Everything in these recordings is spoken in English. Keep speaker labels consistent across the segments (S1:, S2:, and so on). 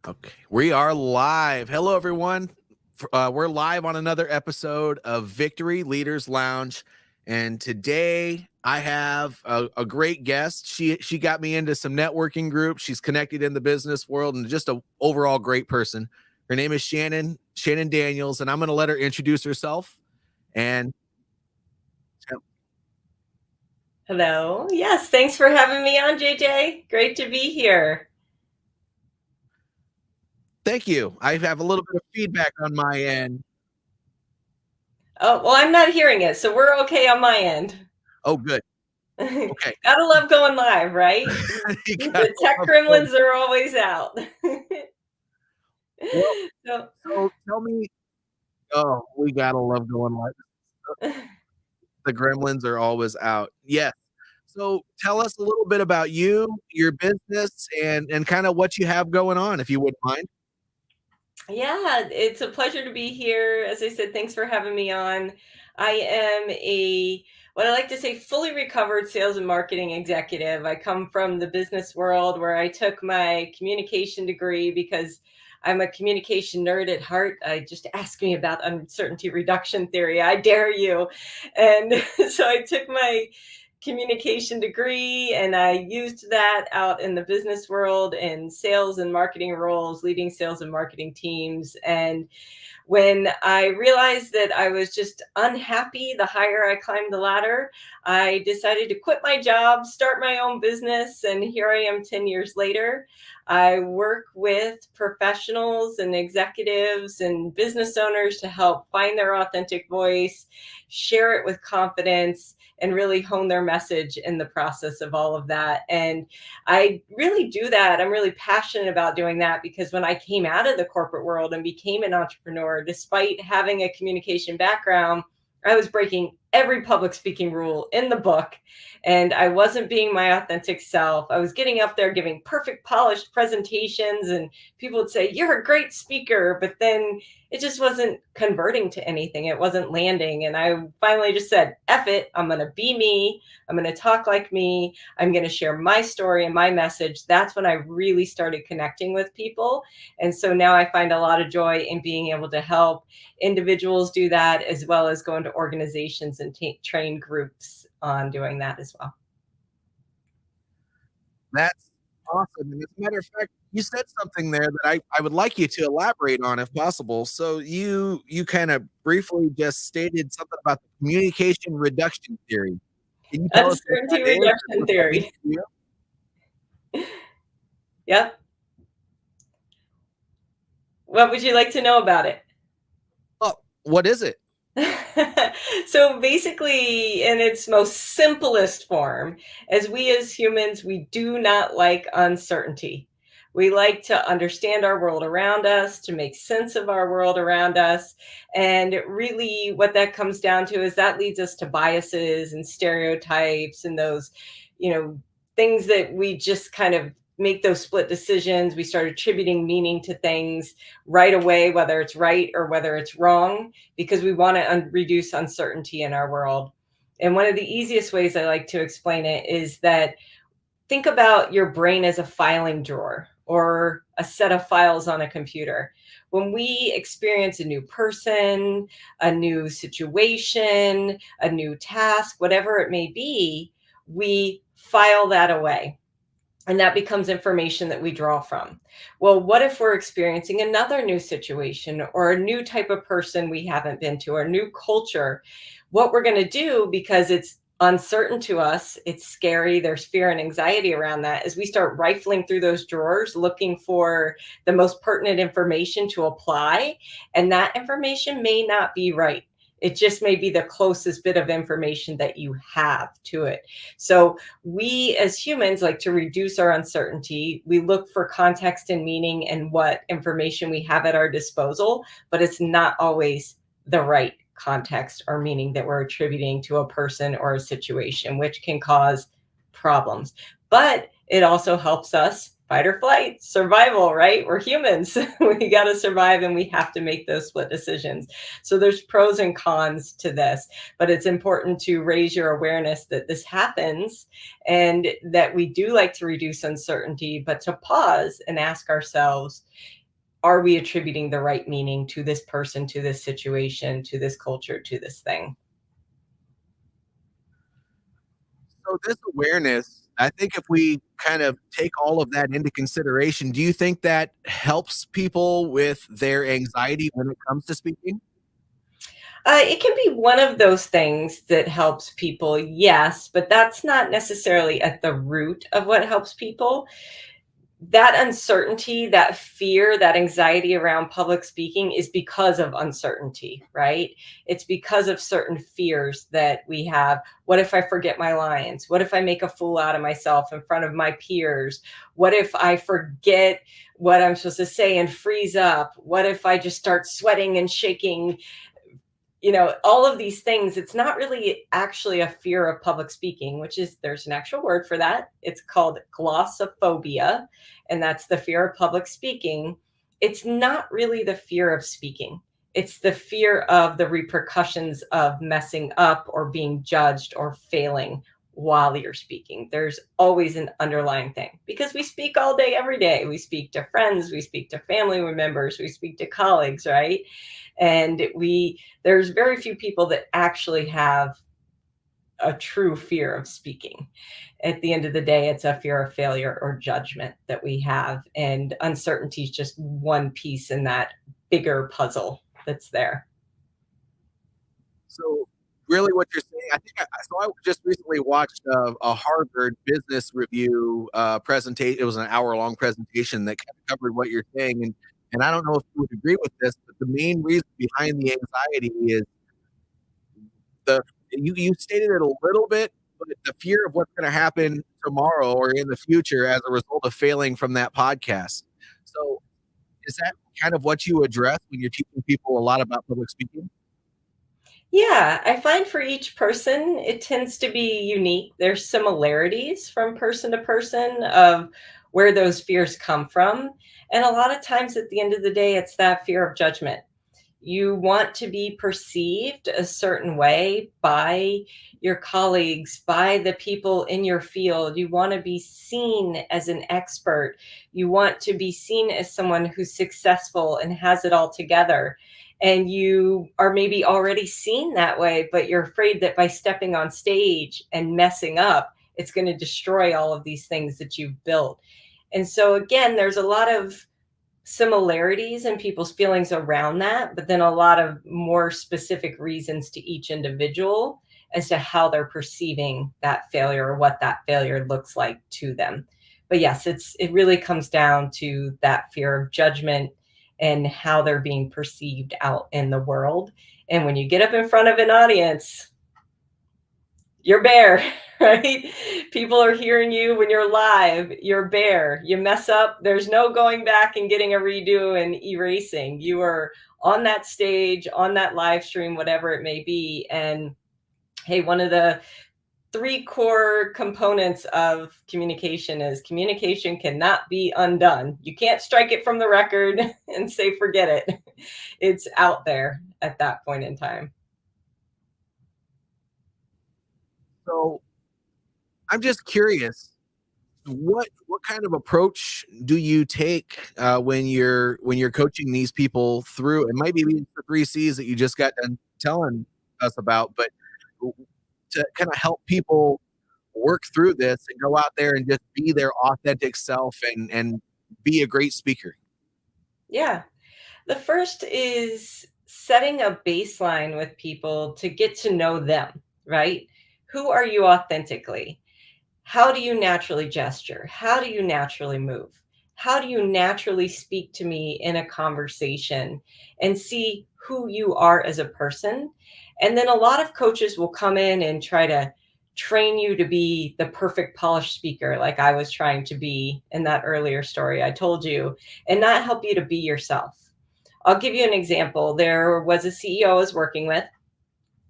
S1: Okay, we are live. Hello, everyone. We're live on another episode of Victory Leaders Lounge, and today I have a great guest. She got me into some networking groups. She's connected in the business world and just an overall great person. Her name is Shannon Daniels, and I'm going to let her introduce herself. And
S2: Hello. Yes, thanks for having me on, JJ. Great to be here.
S1: thank you. I have a little bit of feedback on my end.
S2: Oh, well, I'm not hearing it, so we're okay on my end.
S1: Oh, good. Okay.
S2: Gotta love going live, right?
S1: You got
S2: The tech gremlins are always out.
S1: well,
S2: So,
S1: so tell me. Oh, we gotta love going live. The gremlins are always out. Yes. So tell us a little bit about you, your business, and kind of what you have going on, if you wouldn't mind.
S2: yeah, it's a pleasure to be here. As I said, thanks for having me on. I am what I like to say, fully recovered sales and marketing executive. I come from the business world where I took my communication degree because I'm a communication nerd at heart. Just ask me about uncertainty reduction theory. I dare you. And so I took my communication degree and I used that out in the business world in sales and marketing roles, leading sales and marketing teams. And when I realized that I was just unhappy the higher I climbed the ladder, I decided to quit my job, start my own business, and here I am 10 years later. I work with professionals and executives and business owners to help find their authentic voice, share it with confidence, and really hone their message in the process of all of that. And I really do that. I'm really passionate about doing that because when I came out of the corporate world and became an entrepreneur, despite having a communication background, I was breaking every public speaking rule in the book and I wasn't being my authentic self. I was getting up there giving perfect polished presentations and people would say, "You're a great speaker," but then it just wasn't converting to anything. It wasn't landing. And I finally just said, F it. I'm going to be me. I'm going to talk like me. I'm going to share my story and my message. That's when I really started connecting with people. And so now I find a lot of joy in being able to help individuals do that, as well as go into organizations and train groups on doing that as well.
S1: That's awesome. And as a matter of fact, you said something there that I would like you to elaborate on if possible. So you kind of briefly just stated something about the communication reduction theory. Can you tell us what
S2: Uncertainty
S1: that is and
S2: reduction
S1: what that means
S2: theory.
S1: to you?
S2: Yep. What would you like to know about it?
S1: Oh, what is it?
S2: So basically, in its most simplest form, as we as humans, we do not like uncertainty. We like to understand our world around us, to make sense of our world around us. And really, what that comes down to is that leads us to biases and stereotypes and those, you know, things that we just kind of make those split decisions. We start attributing meaning to things right away, whether it's right or whether it's wrong, because we want to reduce uncertainty in our world. And one of the easiest ways I like to explain it is that think about your brain as a filing drawer or a set of files on a computer. When we experience a new person, a new situation, a new task, whatever it may be, we file that away. And that becomes information that we draw from. Well, what if we're experiencing another new situation or a new type of person we haven't been to or a new culture? What we're going to do, because it's uncertain to us, it's scary, there's fear and anxiety around that, is we start rifling through those drawers looking for the most pertinent information to apply. And that information may not be right. It just may be the closest bit of information that you have to it. So we as humans like to reduce our uncertainty. We look for context and meaning and what information we have at our disposal, but it's not always the right context or meaning that we're attributing to a person or a situation, which can cause problems. But it also helps us fight or flight, survival, right? We're humans. We got to survive and we have to make those split decisions. So there's pros and cons to this, but it's important to raise your awareness that this happens and that we do like to reduce uncertainty, but to pause and ask ourselves, are we attributing the right meaning to this person, to this situation, to this culture, to this thing?
S1: So this awareness, I think if we kind of take all of that into consideration, do you think that helps people with their anxiety when it comes to speaking?
S2: It can be one of those things that helps people, yes, but that's not necessarily at the root of what helps people. That uncertainty, that fear, that anxiety around public speaking is because of uncertainty, right? It's because of certain fears that we have. What if I forget my lines? What if I make a fool out of myself in front of my peers? What if I forget what I'm supposed to say and freeze up? What if I just start sweating and shaking? All of these things, it's not really actually a fear of public speaking, which is, there's an actual word for that. It's called glossophobia, and that's the fear of public speaking. It's not really the fear of speaking. It's the fear of the repercussions of messing up or being judged or failing while you're speaking. There's always an underlying thing because we speak all day, every day. We speak to friends, we speak to family members, we speak to colleagues, right? And there's very few people that actually have a true fear of speaking. At the end of the day, it's a fear of failure or judgment that we have, and uncertainty is just one piece in that bigger puzzle that's there.
S1: So really what you're saying, I just recently watched a Harvard Business Review presentation. It was an hour-long presentation that kind of covered what you're saying. And I don't know if you would agree with this, but the main reason behind the anxiety is the you stated it a little bit, but the fear of what's going to happen tomorrow or in the future as a result of failing from that podcast. So is that kind of what you address when you're teaching people a lot about public speaking?
S2: Yeah, I find for each person, it tends to be unique. There's similarities from person to person of where those fears come from. And a lot of times at the end of the day, it's that fear of judgment. You want to be perceived a certain way by your colleagues, by the people in your field. You want to be seen as an expert. You want to be seen as someone who's successful and has it all together. And you are maybe already seen that way, but you're afraid that by stepping on stage and messing up, it's going to destroy all of these things that you've built. And so, again, there's a lot of similarities in people's feelings around that, but then a lot of more specific reasons to each individual as to how they're perceiving that failure or what that failure looks like to them. But yes, it really comes down to that fear of judgment and how they're being perceived out in the world. And when you get up in front of an audience, you're bare, right? People are hearing you when you're live, you're bare. You mess up, there's no going back and getting a redo and erasing. You are on that stage, on that live stream, whatever it may be. And hey, one of the three core components of communication is communication cannot be undone. You can't strike it from the record and say, forget it. It's out there at that point in time.
S1: So I'm just curious, what kind of approach do you take when you're coaching these people through? It might be the 3 C's that you just got done telling us about, but to kind of help people work through this and go out there and just be their authentic self and be a great speaker.
S2: Yeah. The first is setting a baseline with people to get to know them, right? Who are you authentically? How do you naturally gesture? How do you naturally move? How do you naturally speak to me in a conversation and see who you are as a person? And then a lot of coaches will come in and try to train you to be the perfect polished speaker, like I was trying to be in that earlier story I told you, and not help you to be yourself. I'll give you an example. There was a CEO I was working with.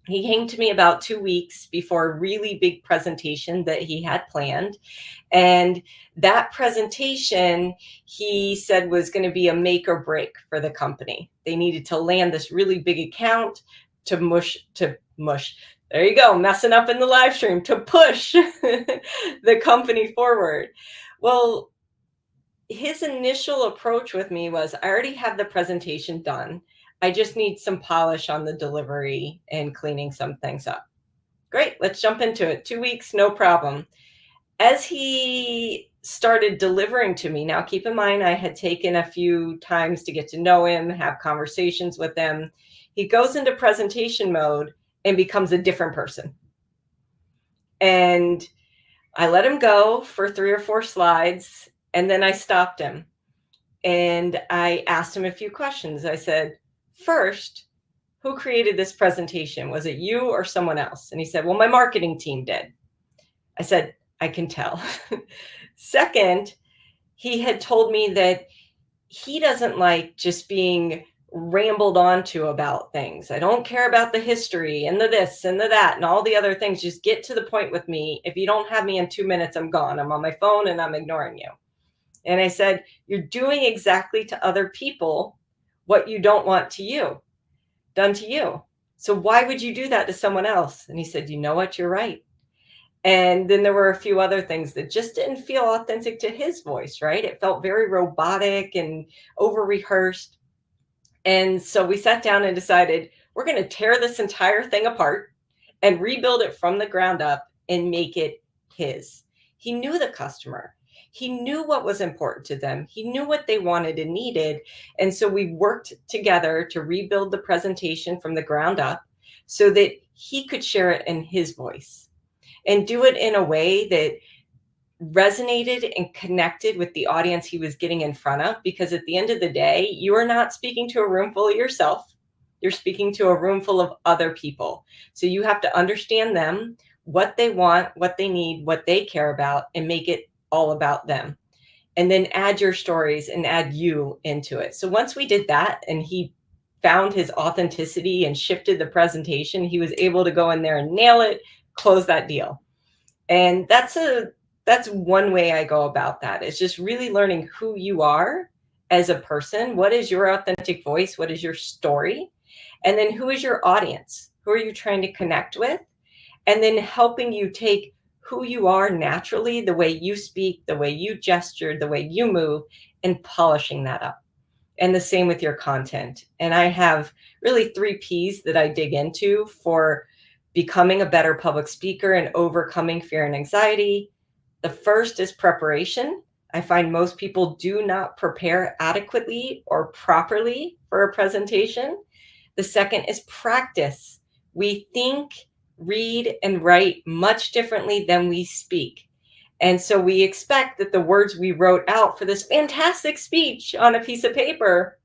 S2: He came to me about 2 weeks before a really big presentation that he had planned. And that presentation, he said, was going to be a make or break for the company. They needed to land this really big account to mush. There you go, messing up in the live stream, to push the company forward. Well, his initial approach with me was, I already have the presentation done. I just need some polish on the delivery and cleaning some things up. Great, let's jump into it. 2 weeks, no problem. As he started delivering to me, now keep in mind, I had taken a few times to get to know him, have conversations with him. He goes into presentation mode and becomes a different person. And I let him go for 3 or 4 slides, and then I stopped him and I asked him a few questions. I said, first, who created this presentation? Was it you or someone else? And he said, well, my marketing team did. I said, I can tell. Second, he had told me that he doesn't like just being rambled onto about things. I don't care about the history and the this and the that and all the other things. Just get to the point with me. If you don't have me in 2 minutes, I'm gone. I'm on my phone and I'm ignoring you. And I said, you're doing exactly to other people what you don't want to you, done to you. So why would you do that to someone else? And he said, you know what? You're right. And then there were a few other things that just didn't feel authentic to his voice, right? It felt very robotic and over rehearsed. And so we sat down and decided we're going to tear this entire thing apart and rebuild it from the ground up and make it his. He knew the customer. He knew what was important to them. He knew what they wanted and needed. And so we worked together to rebuild the presentation from the ground up so that he could share it in his voice and do it in a way that resonated and connected with the audience he was getting in front of. Because at the end of the day, you are not speaking to a room full of yourself. You're speaking to a room full of other people. So you have to understand them, what they want, what they need, what they care about, and make it all about them. And then add your stories and add you into it. So once we did that and he found his authenticity and shifted the presentation, he was able to go in there and nail it, close that deal. And that's one way I go about that. It's just really learning who you are as a person. What is your authentic voice? What is your story? And then who is your audience? Who are you trying to connect with? And then helping you take who you are naturally, the way you speak, the way you gesture, the way you move, and polishing that up. And the same with your content. And I have really 3 P's that I dig into for becoming a better public speaker and overcoming fear and anxiety. The first is preparation. I find most people do not prepare adequately or properly for a presentation. The second is practice. We think, read, and write much differently than we speak. And so we expect that the words we wrote out for this fantastic speech on a piece of paper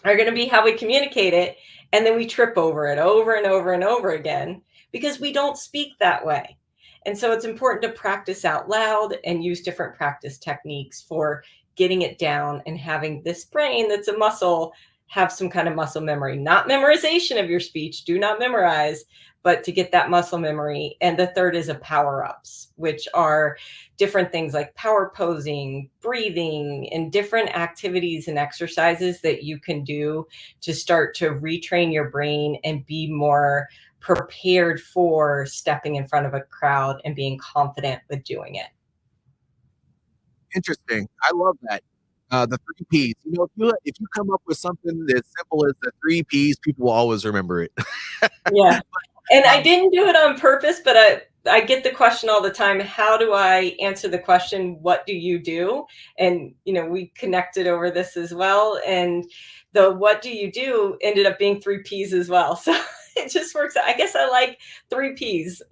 S2: are going to be how we communicate it. And then we trip over it over and over and over again because we don't speak that way. And so it's important to practice out loud and use different practice techniques for getting it down and having this brain that's a muscle have some kind of muscle memory, not memorization of your speech. Do not memorize, but to get that muscle memory. And the third is a power ups, which are different things like power posing, breathing, and different activities and exercises that you can do to start to retrain your brain and be more prepared for stepping in front of a crowd and being confident with doing it.
S1: Interesting. I love that. The 3 P's. If you come up with something as simple as the 3 P's, people will always remember it.
S2: Yeah. And I didn't do it on purpose, but I get the question all the time. How do I answer the question, what do you do? And, we connected over this as well. And the what do you do ended up being 3 P's as well. So it just works. I guess I like 3 P's.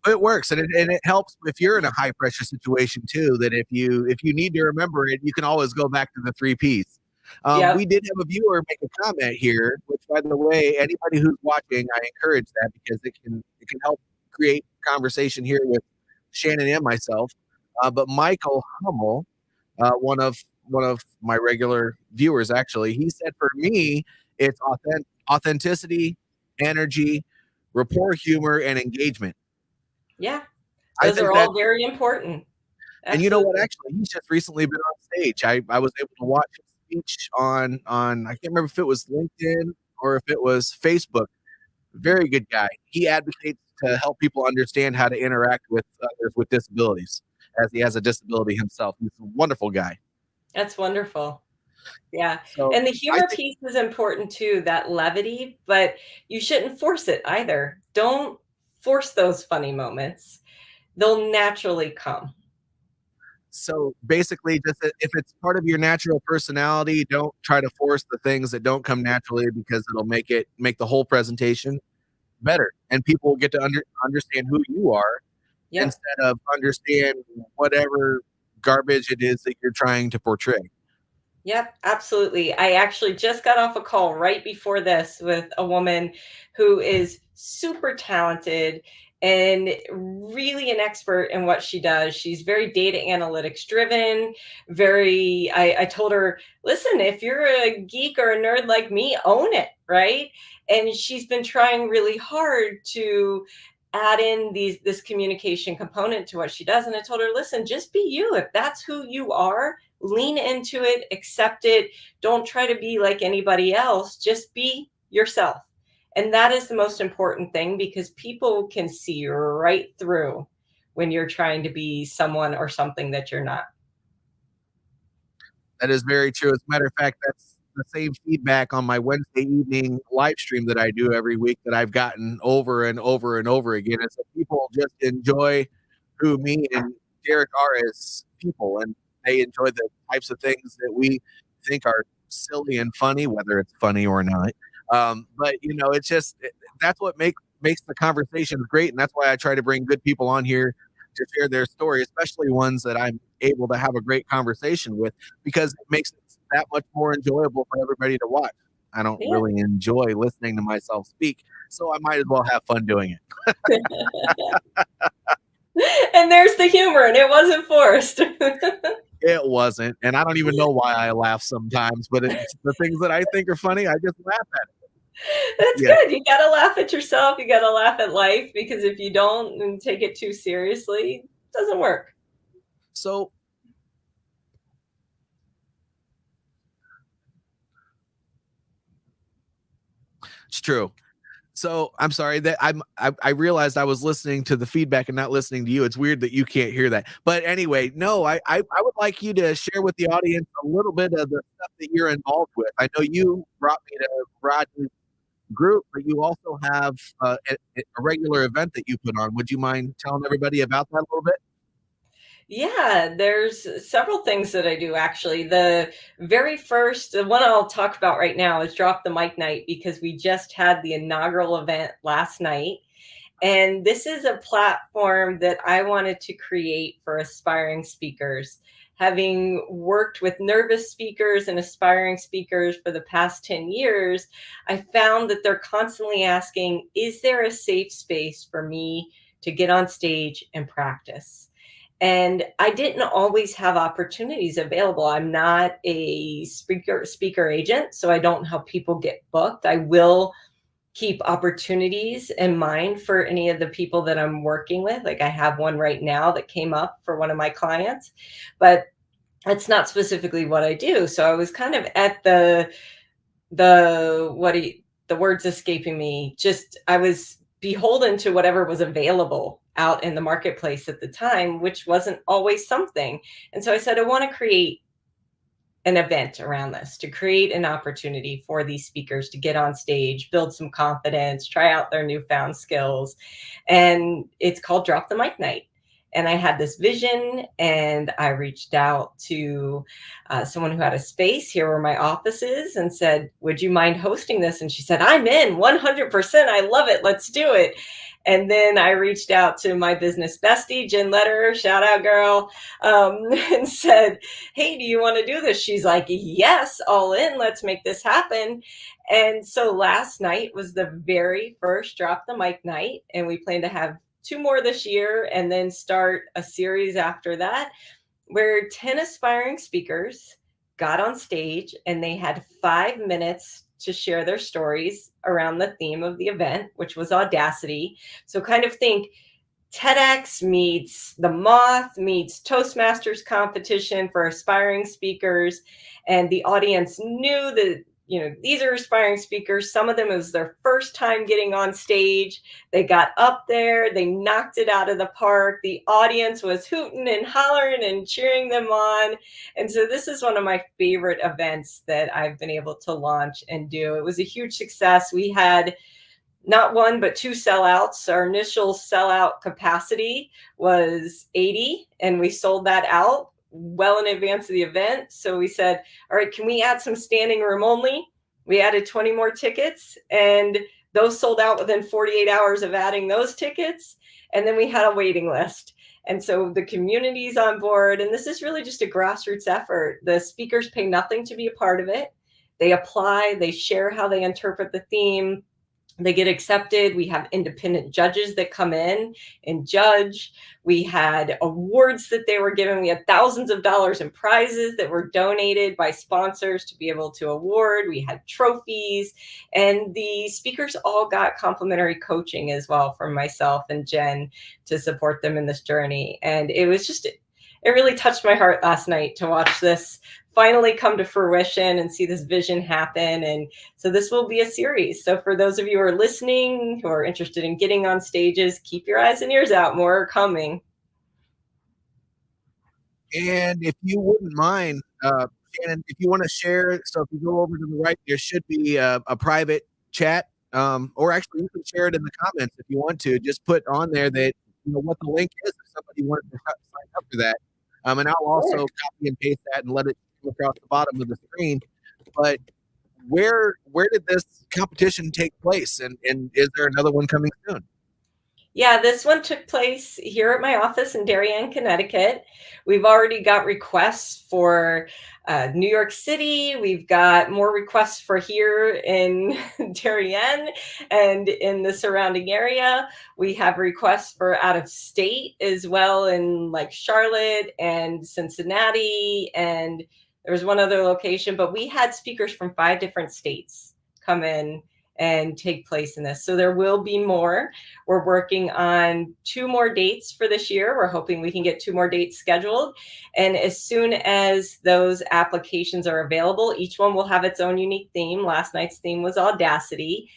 S1: It works, and it helps if you're in a high pressure situation too. That if you need to remember it, you can always go back to the 3 P's.
S2: Yep.
S1: We did have a viewer make a comment here, which, by the way, anybody who's watching, I encourage that because it can help create conversation here with Shannon and myself. But Michael Hummel, one of my regular viewers, actually, he said, for me, it's authenticity, energy, rapport, humor, and engagement.
S2: Yeah, those are all very important. Absolutely.
S1: And you know what? Actually, he's just recently been on stage. I was able to watch his speech on I can't remember if it was LinkedIn or if it was Facebook. Very good guy. He advocates to help people understand how to interact with others with disabilities. as he has a disability himself. He's a wonderful guy.
S2: That's wonderful. Yeah.
S1: So
S2: And the
S1: I
S2: humor
S1: think
S2: piece is important too, that levity, but you shouldn't force it either. Don't force those funny moments. They'll naturally come.
S1: so. Basically, just if it's part of your natural personality, don't try to force the things that don't come naturally because it'll make the whole presentation better, and people will get to understand who you are
S2: Yep.
S1: instead of understand whatever garbage it is that you're trying to portray.
S2: Yep, absolutely. I actually just got off a call right before this with a woman who is super talented and really an expert in what she does. She's very data analytics driven, I told her, listen, if you're a geek or a nerd like me, own it, right? And she's been trying really hard to add in this communication component to what she does. And I told her, listen, just be you. If that's who you are, lean into it, accept it. Don't try to be like anybody else. Just be yourself. And that is the most important thing because people can see right through when you're trying to be someone or something that you're not.
S1: That is very true. As a matter of fact, that's the same feedback on my Wednesday evening live stream that I do every week that I've gotten over and over and over again. Is that people just enjoy who me and Derek are as people, and they enjoy the types of things that we think are silly and funny, whether it's funny or not. But it's just that's what makes the conversations great, and that's why I try to bring good people on here to share their story, especially ones that I'm able to have a great conversation with, because it makes it that much more enjoyable for everybody to watch. I don't
S2: Yeah.
S1: really enjoy listening to myself speak, so I might as well have fun doing it.
S2: And there's the humor, and it wasn't forced.
S1: It wasn't, and I don't even know why I laugh sometimes, but it's the things that I think are funny, I just laugh at it.
S2: That's
S1: Yeah.
S2: good. You got to laugh at yourself. You got to laugh at life because if you don't and take it too seriously, it doesn't work.
S1: So it's true. So I'm sorry that I realized I was listening to the feedback and not listening to you. It's weird that you can't hear that. But anyway, no, I would like you to share with the audience a little bit of the stuff that you're involved with. I know you brought me to Rodney's group, but you also have a regular event that you put on. Would you mind telling everybody about that a little bit?
S2: Yeah, there's several things that I do actually. The very first, the one I'll talk about right now is Drop the Mic Night because we just had the inaugural event last night. And this is a platform that I wanted to create for aspiring speakers. Having worked with nervous speakers and aspiring speakers for the past 10 years, I found that they're constantly asking, is there a safe space for me to get on stage and practice? And I didn't always have opportunities available. I'm not a speaker agent, so I don't help people get booked. I will keep opportunities in mind for any of the people that I'm working with. Like I have one right now that came up for one of my clients, but that's not specifically what I do. So I was kind of at the what do you, the words escaping me. Just I was beholden to whatever was available out in the marketplace at the time, which wasn't always something. And so I said, I want to create an event around this to create an opportunity for these speakers to get on stage, build some confidence, try out their newfound skills. And it's called Drop the Mic Night. And I had this vision and I reached out to someone who had a space. Here where my office is and said, would you mind hosting this? And she said, I'm in 100%. I love it. Let's do it. And then I reached out to my business bestie, Jen Letter, shout out girl, and said, hey, do you want to do this? She's like, yes, all in. Let's make this happen. And so last night was the very first Drop the Mic night. And we plan to have two more this year and then start a series after that where 10 aspiring speakers got on stage and they had 5 minutes to share their stories around the theme of the event, which was audacity. So kind of think TEDx meets the Moth meets Toastmasters competition for aspiring speakers. And the audience knew that these are aspiring speakers. Some of them, it was their first time getting on stage. They got up there, they knocked it out of the park. The audience was hooting and hollering and cheering them on. And so this is one of my favorite events that I've been able to launch and do. It was a huge success. We had not one, but two sellouts. Our initial sellout capacity was 80, and we sold that out well in advance of the event. So we said, all right, can we add some standing room only? We added 20 more tickets, and those sold out within 48 hours of adding those tickets. And then we had a waiting list. And so the community's on board, and this is really just a grassroots effort. The speakers pay nothing to be a part of it. They apply, they share how they interpret the theme. They get accepted. We have independent judges that come in and judge. We had awards that they were given. We had thousands of dollars in prizes that were donated by sponsors to be able to award. We had trophies, and the speakers all got complimentary coaching as well from myself and Jen to support them in this journey. And it was just, it really touched my heart last night to watch this finally come to fruition and see this vision happen. And so this will be a series. So for those of you who are listening, who are interested in getting on stages, keep your eyes and ears out. More are coming.
S1: And if you wouldn't mind, Shannon, if you want to share, so if you go over to the right, there should be a private chat, or actually you can share it in the comments if you want to. Just put on there that what the link is if somebody wanted to sign up for that. And I'll also copy and paste that and let it come across the bottom of the screen. But where did this competition take place, and is there another one coming soon?
S2: Yeah, this one took place here at my office in Darien, Connecticut. We've already got requests for New York City. We've got more requests for here in Darien and in the surrounding area. We have requests for out of state as well, in like Charlotte and Cincinnati, and there was one other location, but we had speakers from 5 different states come in and take place in this. So there will be more. We're working on 2 more dates for this year. We're hoping we can get 2 more dates scheduled. And as soon as those applications are available, each one will have its own unique theme. Last night's theme was Audacity.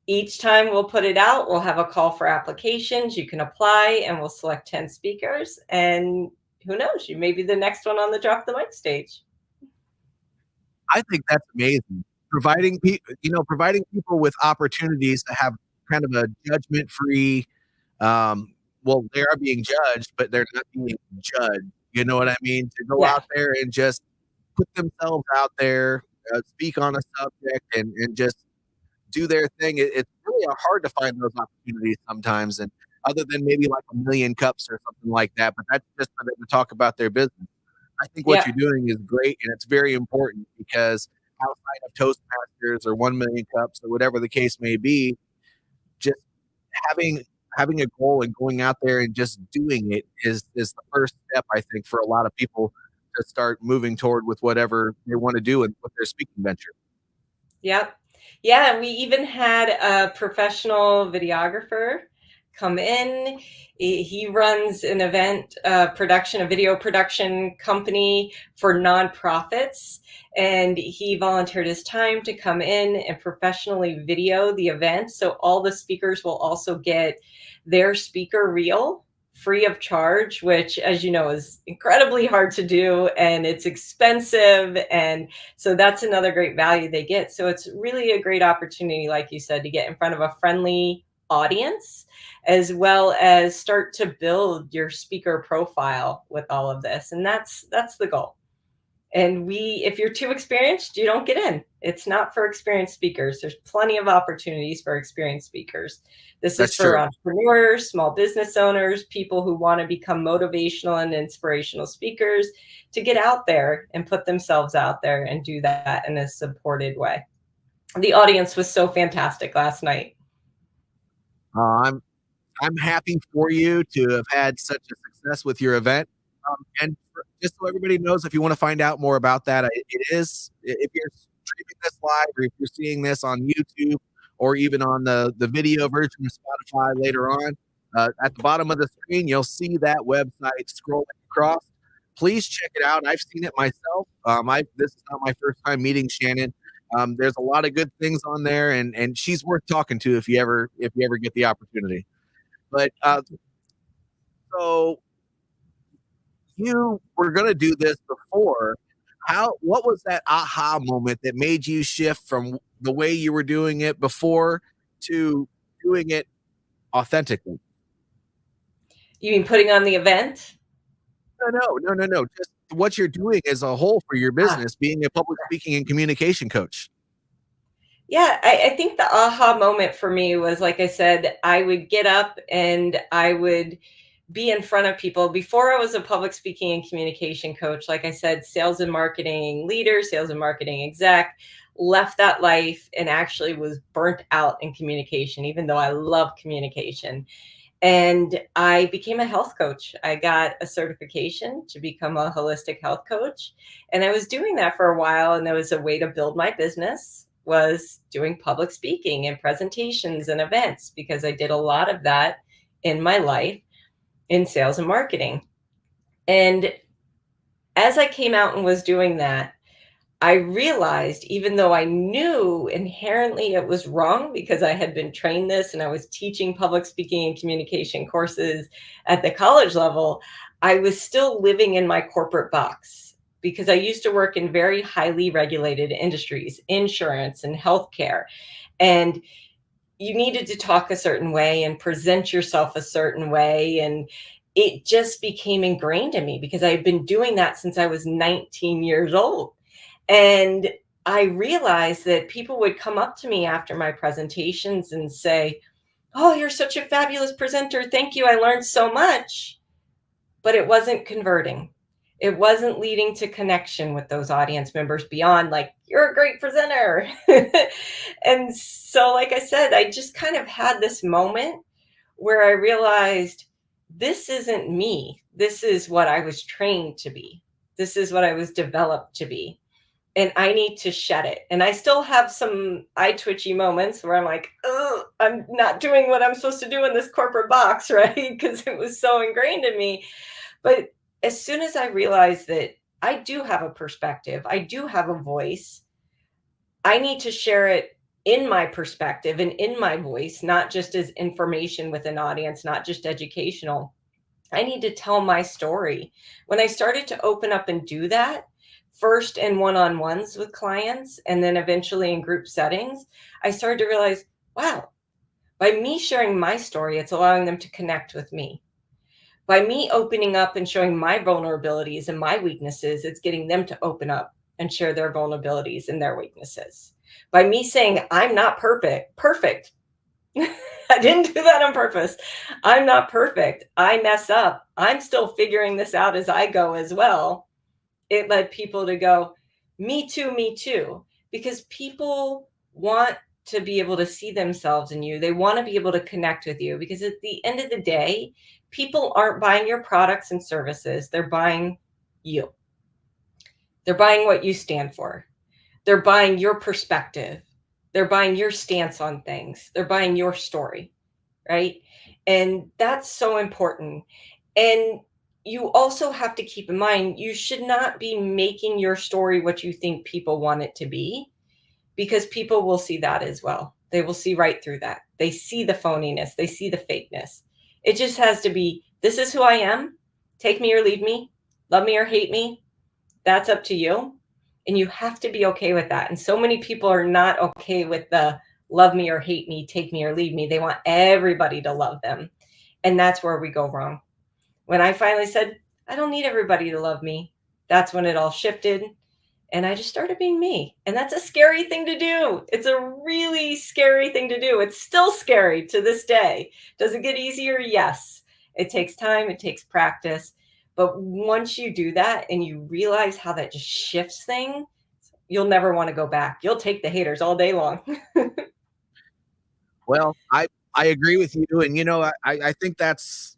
S2: Each time we'll put it out, we'll have a call for applications. You can apply, and we'll select 10 speakers. And who knows, you may be the next one on the Drop the Mic stage.
S1: I think that's amazing. Providing people with opportunities to have kind of a judgment-free, well, they are being judged, but they're not being judged. You know what I mean? To go out there and just put themselves out there, speak on a subject, and just do their thing. It's really hard to find those opportunities sometimes, and other than maybe like a Million Cups or something like that, but that's just for them to talk about their business. I think what you're doing is great, and it's very important because outside of Toastmasters or 1 Million Cups or whatever the case may be, just having a goal and going out there and just doing it is the first step, I think, for a lot of people to start moving toward with whatever they want to do with their speaking venture.
S2: Yep. Yeah, and we even had a professional videographer come in. He runs an event production, a video production company for nonprofits, and he volunteered his time to come in and professionally video the event. So all the speakers will also get their speaker reel free of charge, which, as you know, is incredibly hard to do, and it's expensive. And so that's another great value they get. So it's really a great opportunity, like you said, to get in front of a friendly audience, as well as start to build your speaker profile with all of this. And that's the goal. And if you're too experienced, you don't get in. It's not for experienced speakers. There's plenty of opportunities for experienced speakers. This is for entrepreneurs, small business owners, people who want to become motivational and inspirational speakers, to get out there and put themselves out there and do that in a supported way. The audience was so fantastic last night.
S1: I'm happy for you to have had such a success with your event. And just so everybody knows, if you want to find out more about that, it is, if you're streaming this live or if you're seeing this on YouTube or even on the video version of Spotify later on, at the bottom of the screen, you'll see that website scrolling across. Please check it out. I've seen it myself. This is not my first time meeting Shannon. There's a lot of good things on there, and she's worth talking to if you ever get the opportunity. But so you were going to do this before. What was that aha moment that made you shift from the way you were doing it before to doing it authentically?
S2: You mean putting on the event?
S1: No. Just what you're doing as a whole for your
S2: Ah,
S1: business, being a public speaking and communication coach.
S2: yeah, I think the aha moment for me was, like I said, I would get up and I would be in front of people. Before I was a public speaking and communication coach, like I said, sales and marketing leader, sales and marketing exec, left that life and actually was burnt out in communication, even though I love communication. And I became a health coach. I got a certification to become a holistic health coach. And I was doing that for a while. And there was a way to build my business was doing public speaking and presentations and events, because I did a lot of that in my life in sales and marketing. And as I came out and was doing that, I realized, even though I knew inherently it was wrong because I had been trained this and I was teaching public speaking and communication courses at the college level, I was still living in my corporate box because I used to work in very highly regulated industries, insurance and healthcare. And you needed to talk a certain way and present yourself a certain way. And it just became ingrained in me because I had been doing that since I was 19 years old. And I realized that people would come up to me after my presentations and say, "Oh, you're such a fabulous presenter. Thank you. I learned so much." But it wasn't converting. It wasn't leading to connection with those audience members beyond, like, "You're a great presenter." And so, like I said, I just kind of had this moment where I realized this isn't me. This is what I was trained to be. This is what I was developed to be, and I need to shed it. And I still have some eye twitchy moments where I'm like, "Oh, I'm not doing what I'm supposed to do in this corporate box," right? Because it was so ingrained in me. But as soon as I realized that I do have a perspective, I do have a voice, I need to share it in my perspective and in my voice, not just as information with an audience, not just educational. I need to tell my story. When I started to open up and do that, first in one on ones with clients, and then eventually in group settings, I started to realize, wow, by me sharing my story, it's allowing them to connect with me. By me opening up and showing my vulnerabilities and my weaknesses, it's getting them to open up and share their vulnerabilities and their weaknesses. By me saying, I'm not perfect. I didn't do that on purpose. I'm not perfect. I mess up. I'm still figuring this out as I go as well. It led people to go, me too, me too. Because people want to be able to see themselves in you. They want to be able to connect with you, because at the end of the day, people aren't buying your products and services. They're buying you. They're buying what you stand for. They're buying your perspective. They're buying your stance on things. They're buying your story, right? And that's so important. And you also have to keep in mind, you should not be making your story what you think people want it to be, because people will see that as well. They will see right through that. They see the phoniness, they see the fakeness. It just has to be, this is who I am. Take me or leave me. Love me or hate me. That's up to you. And you have to be okay with that. And so many people are not okay with the love me or hate me, take me or leave me. They want everybody to love them. And that's where we go wrong. When I finally said, I don't need everybody to love me, that's when it all shifted. And I just started being me. And that's a scary thing to do. It's a really scary thing to do. It's still scary to this day. Does it get easier? Yes. It takes time, it takes practice. But once you do that and you realize how that just shifts things, you'll never want to go back. You'll take the haters all day long.
S1: Well, I agree with you, and I think that's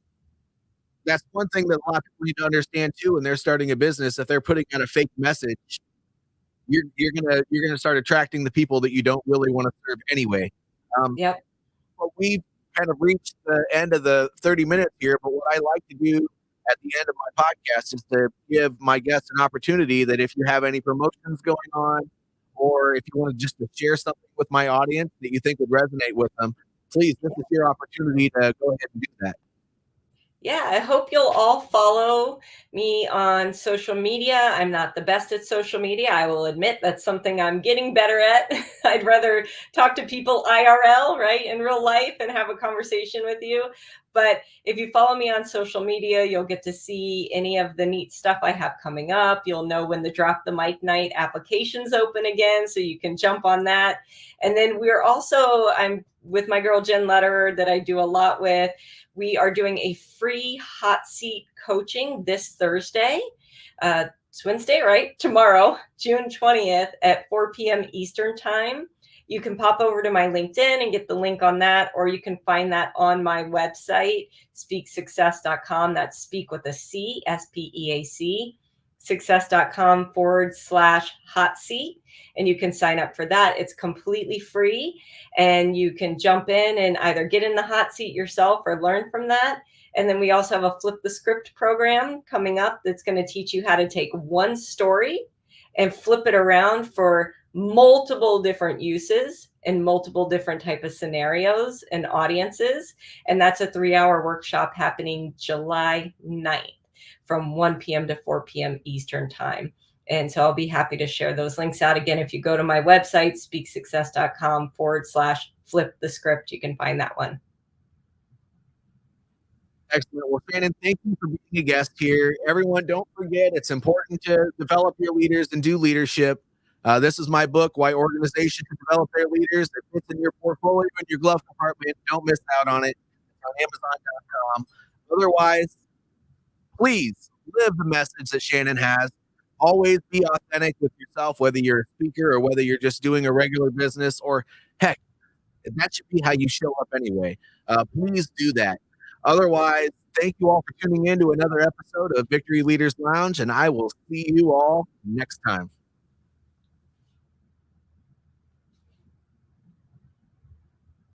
S1: one thing that a lot of people need to understand too when they're starting a business. If they're putting out a fake message, you're gonna start attracting the people that you don't really want to serve anyway. Um,
S2: Yep.
S1: but we've kind of reached the end of the 30 minutes here. But what I like to do at the end of my podcast is to give my guests an opportunity that if you have any promotions going on, or if you want to just to share something with my audience that you think would resonate with them, please, this is your opportunity to go ahead and do that.
S2: Yeah, I hope you'll all follow me on social media. I'm not the best at social media. I will admit that's something I'm getting better at. I'd rather talk to people IRL, right, in real life and have a conversation with you. But if you follow me on social media, you'll get to see any of the neat stuff I have coming up. You'll know when the Drop the Mic Night application's open again, so you can jump on that. And then I'm with my girl Jen Lederer that I do a lot with. We are doing a free hot seat coaching this Thursday. It's Wednesday, right? Tomorrow, June 20th at 4 p.m. Eastern Time. You can pop over to my LinkedIn and get the link on that, or you can find that on my website, speaksuccess.com. That's speak with a C, SPEAC, success.com/hot seat. And you can sign up for that. It's completely free. And you can jump in and either get in the hot seat yourself or learn from that. And then we also have a Flip the Script program coming up that's going to teach you how to take one story and flip it around for multiple different uses and multiple different type of scenarios and audiences. And that's a 3-hour workshop happening July 9th from 1 p.m. to 4 p.m. Eastern Time. And so I'll be happy to share those links out. Again, if you go to my website, speaksuccess.com/flip the script, you can find that one.
S1: Excellent. Well, Shannon, thank you for being a guest here. Everyone, don't forget, it's important to develop your leaders and do leadership. This is my book, Why Organizations Should Develop Their Leaders. It fits in your portfolio in your glove compartment. Don't miss out on it. It's on Amazon.com. Otherwise, please live the message that Shannon has. Always be authentic with yourself, whether you're a speaker or whether you're just doing a regular business, or heck, that should be how you show up anyway. Please do that. Otherwise, thank you all for tuning in to another episode of Victory Leaders Lounge, and I will see you all next time.